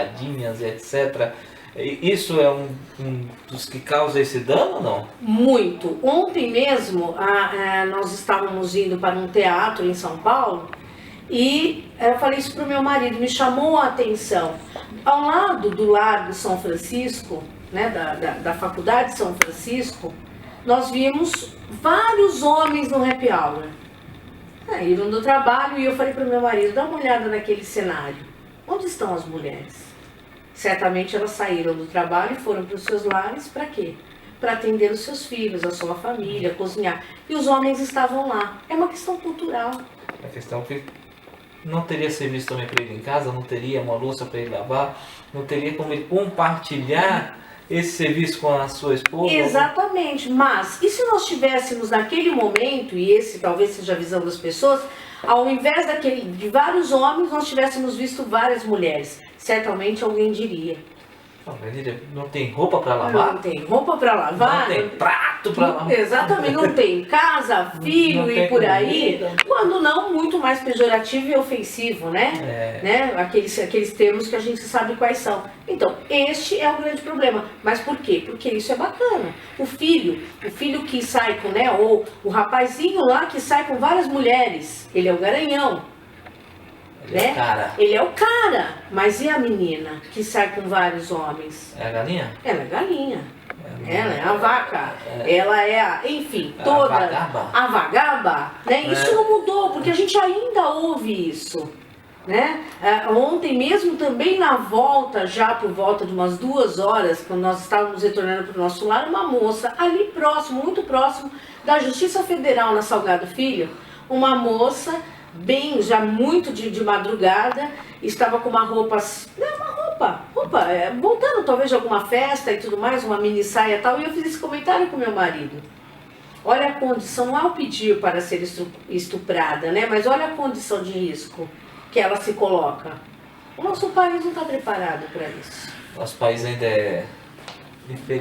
etc. Isso é um dos que causa esse dano ou não? Muito. Ontem mesmo, nós estávamos indo para um teatro em São Paulo e eu falei isso para o meu marido, me chamou a atenção. Ao lado do Largo São Francisco, né, da Faculdade São Francisco, nós vimos vários homens no happy hour. Iram do trabalho e eu falei para o meu marido, dá uma olhada naquele cenário. Onde estão as mulheres? Certamente elas saíram do trabalho e foram para os seus lares para quê? Para atender os seus filhos, a sua família, cozinhar. E os homens estavam lá. É uma questão cultural. A questão que não teria serviço também para ele em casa, não teria uma louça para ele lavar, não teria como ele compartilhar esse serviço com a sua esposa? Exatamente, mas e se nós tivéssemos naquele momento, e esse talvez seja a visão das pessoas, ao invés de vários homens, nós tivéssemos visto várias mulheres, certamente alguém diria. Não tem roupa para lavar? Não tem roupa para lavar? Não tem prato para lavar? Exatamente, não tem casa, filho não e tem por comida. aí. Quando não, muito mais pejorativo e ofensivo, né? Né? Aqueles termos que a gente sabe quais são. Então, este é o grande problema. Mas por quê? Porque isso é bacana. O filho que sai com, né? Ou o rapazinho lá que sai com várias mulheres, ele é o garanhão. Ele é o cara. Ele é o cara, mas e a menina que sai com vários homens? É a galinha? Ela é galinha. Ela é a vaca. Ela é a, enfim, toda a vagaba, né? Isso não mudou, porque a gente ainda ouve isso, né? Ontem mesmo também na volta, já por volta de umas 2 horas, quando nós estávamos retornando para o nosso lar, uma moça ali próximo, muito próximo da Justiça Federal na Salgado Filho, uma moça bem, já muito de madrugada, estava com uma roupa, voltando talvez de alguma festa e tudo mais, uma mini saia e tal, e eu fiz esse comentário com meu marido. Olha a condição, não é o pedir para ser estuprada, né? Mas olha a condição de risco que ela se coloca. O nosso país não está preparado para isso. Nosso país ainda é...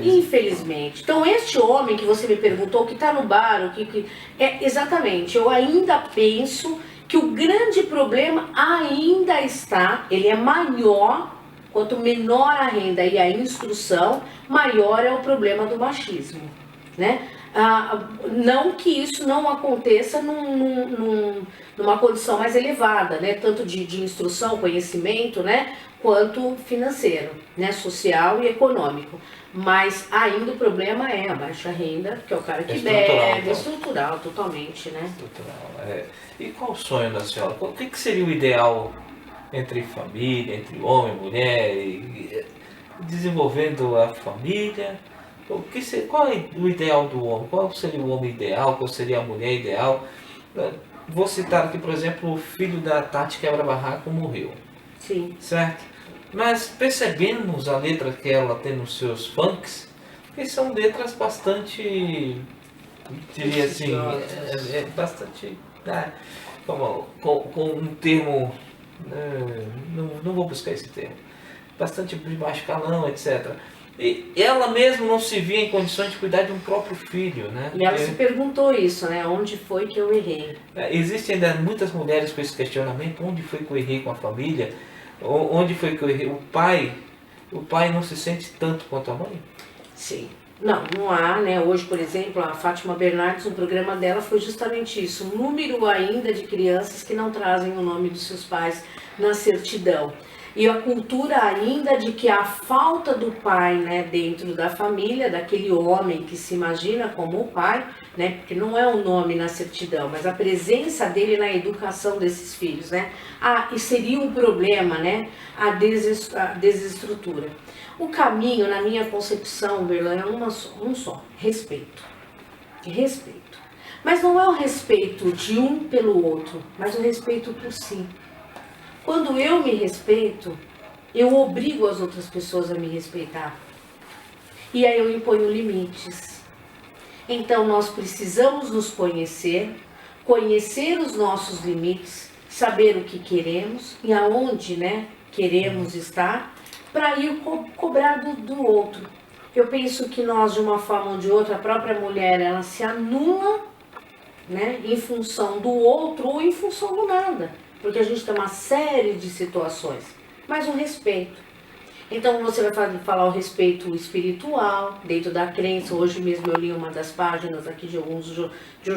Infelizmente. Então, este homem que você me perguntou, que está no bar, exatamente, eu ainda penso que o grande problema ainda está, ele é maior, quanto menor a renda e a instrução, maior é o problema do machismo, né? Não que isso não aconteça numa condição mais elevada, né? Tanto de instrução, conhecimento, né? Quanto financeiro, né? Social e econômico. Mas ainda o problema é a baixa renda, que é o cara que bebe, estrutural totalmente, né? Estrutural, E qual o sonho da senhora? O que seria o ideal entre família, entre homem e mulher, desenvolvendo a família? Qual é o ideal do homem? Qual seria o homem ideal? Qual seria a mulher ideal? Vou citar aqui, por exemplo, o filho da Tati Quebra-Barraco morreu. Sim. Certo? Mas percebemos a letra que ela tem nos seus funks, que são letras bastante, diria assim, bastante, com um termo, não vou buscar esse termo, bastante de baixo calão, etc. E ela mesma não se via em condições de cuidar de um próprio filho, né? E ela se perguntou isso, né? Onde foi que eu errei? Existem ainda muitas mulheres com esse questionamento, onde foi que eu errei com a família? Onde foi que eu errei? O pai não se sente tanto quanto a mãe? Sim. Não há, né? Hoje, por exemplo, a Fátima Bernardes, no programa dela foi justamente isso. Um número ainda de crianças que não trazem o nome dos seus pais na certidão. E a cultura ainda de que a falta do pai, né, dentro da família, daquele homem que se imagina como o pai, né, porque não é o nome na certidão, mas a presença dele na educação desses filhos, né, e seria um problema, né, a desestrutura. O caminho, na minha concepção, Berlan, é um só, respeito. Respeito. Mas não é o respeito de um pelo outro, mas o respeito por si. Quando eu me respeito, eu obrigo as outras pessoas a me respeitar. E aí eu imponho limites. Então nós precisamos nos conhecer, conhecer os nossos limites, saber o que queremos e aonde, né, queremos estar, para ir cobrar do outro. Eu penso que nós, de uma forma ou de outra, a própria mulher, ela se anula, né, em função do outro ou em função do nada. Porque a gente tem uma série de situações, mas o respeito. Então você vai falar o respeito espiritual, dentro da crença. Hoje mesmo eu li uma das páginas aqui de um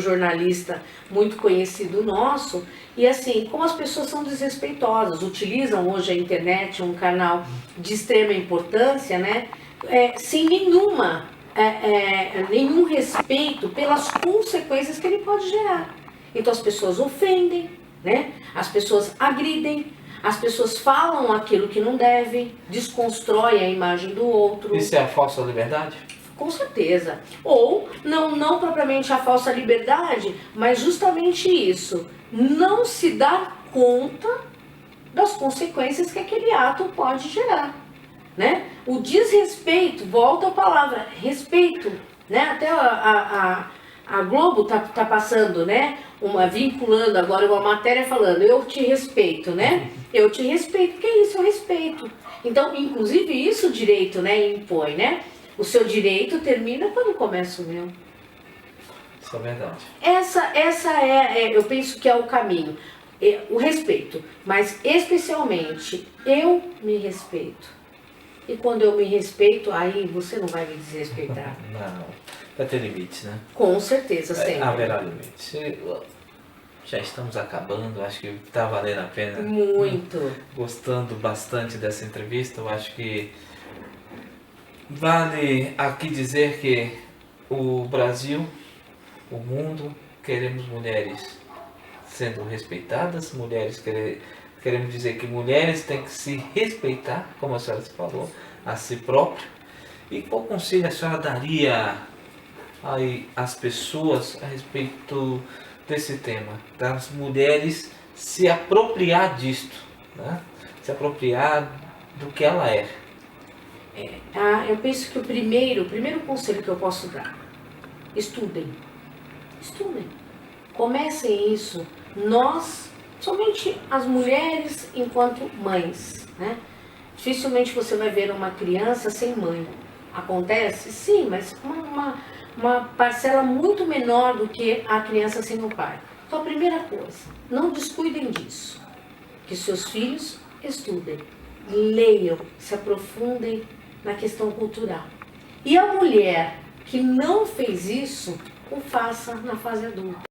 jornalista muito conhecido nosso, e assim, como as pessoas são desrespeitosas, utilizam hoje a internet, um canal de extrema importância, né? Sem nenhum respeito pelas consequências que ele pode gerar. Então as pessoas ofendem, né? As pessoas agridem, as pessoas falam aquilo que não devem, desconstroem a imagem do outro. Isso é a falsa liberdade? Com certeza. Ou, não propriamente a falsa liberdade, mas justamente isso. Não se dar conta das consequências que aquele ato pode gerar, né? O desrespeito, volta à palavra, respeito, né? Até a Globo tá passando, né? Vinculando agora uma matéria falando, eu te respeito, né? Eu te respeito, que é isso, eu respeito. Então, inclusive isso o direito, né, impõe, né? O seu direito termina quando começa o meu. Isso é verdade. Essa eu penso que é o caminho. O respeito, mas especialmente eu me respeito. E quando eu me respeito, aí você não vai me desrespeitar. Não, vai ter limites, né? Com certeza, sempre. Haverá limites. Já estamos acabando, acho que está valendo a pena. Muito. Gostando bastante dessa entrevista, eu acho que vale aqui dizer que o Brasil, o mundo, queremos mulheres sendo respeitadas, queremos dizer que mulheres têm que se respeitar, como a senhora falou, a si própria. E qual conselho a senhora daria aí às pessoas a respeito desse tema, das mulheres se apropriar disto, né? Se apropriar do que ela é? Eu penso que o primeiro conselho que eu posso dar, estudem. Comecem isso. Nós, somente as mulheres enquanto mães, né? Dificilmente você vai ver uma criança sem mãe. Acontece? Sim, mas uma parcela muito menor do que a criança sem o pai. Então a primeira coisa, não descuidem disso. Que seus filhos estudem, leiam, se aprofundem na questão cultural. E a mulher que não fez isso, o faça na fase adulta.